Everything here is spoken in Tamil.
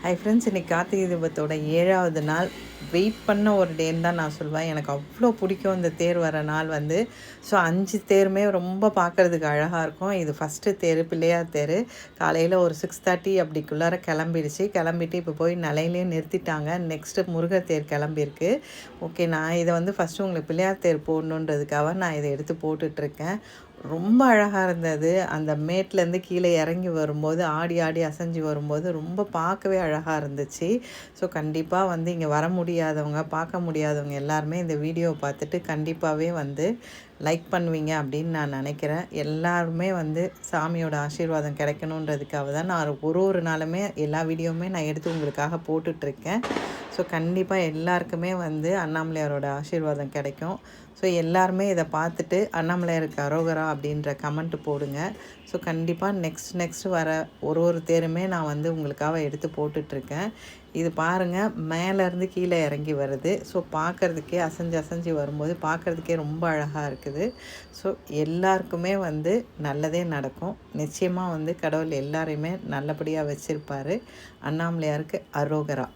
ஹை ஃப்ரெண்ட்ஸ், இன்றைக்கி கார்த்திகை தீபத்தோட 7வது நாள். வெயிட் பண்ண ஒரு டேன்னு தான் நான் சொல்வேன். எனக்கு அவ்வளோ பிடிக்கும் இந்த தேர் வர நாள் வந்து. ஸோ 5 தேருமே ரொம்ப பார்க்குறதுக்கு அழகாக இருக்கும். இது ஃபஸ்ட்டு தேர், பிள்ளையார் தேர். காலையில் ஒரு 6:30 அப்படிக்குள்ளார கிளம்பிடுச்சு. கிளம்பிட்டு இப்போ போய் நிலையிலேயே நிறுத்திட்டாங்க. நெக்ஸ்ட்டு முருகர் தேர் கிளம்பியிருக்கு. ஓகே, நான் இதை வந்து ஃபஸ்ட்டு உங்களுக்கு பிள்ளையார் தேர் போடணுன்றதுக்காக நான் இதை எடுத்து போட்டுட்ருக்கேன். ரொம்ப அழகாக இருந்தது. அந்த மேட்லேருந்து கீழே இறங்கி வரும்போது ஆடி ஆடி அசைஞ்சு வரும்போது ரொம்ப பார்க்கவே அழகாக இருந்துச்சு. ஸோ கண்டிப்பாக வந்து இங்கே வர முடியாதவங்க, பார்க்க முடியாதவங்க எல்லாருமே இந்த வீடியோவை பார்த்துட்டு கண்டிப்பாகவே வந்து லைக் பண்ணுவீங்க அப்படின்னு நான் நினைக்கிறேன். எல்லாருமே வந்து சாமியோட ஆசீர்வாதம் கிடைக்கணுன்றதுக்காக தான் நான் ஒரு நாளுமே எல்லா வீடியோவுமே நான் எடுத்து உங்களுக்காக போட்டுட்ருக்கேன். ஸோ கண்டிப்பாக எல்லாருக்குமே வந்து அண்ணாமலையாரோட ஆசீர்வாதம் கிடைக்கும். ஸோ எல்லாருமே இதை பார்த்துட்டு அண்ணாமலையாருக்கு அரோகரா அப்படின்ற கமெண்ட் போடுங்க. ஸோ கண்டிப்பாக நெக்ஸ்ட் வர ஒரு தேருமே நான் வந்து உங்களுக்காக எடுத்து போட்டுட்ருக்கேன். இது பாருங்கள், மேலேருந்து கீழே இறங்கி வருது. ஸோ பார்க்குறதுக்கே அசைஞ்சு வரும்போது பார்க்குறதுக்கே ரொம்ப அழகாக இருக்குது. ஸோ எல்லாருக்குமே வந்து நல்லதே நடக்கும். நிச்சயமாக வந்து கடவுள் எல்லாரையுமே நல்லபடியாக வச்சுருப்பார். அண்ணாமலையாருக்கு அரோகரா.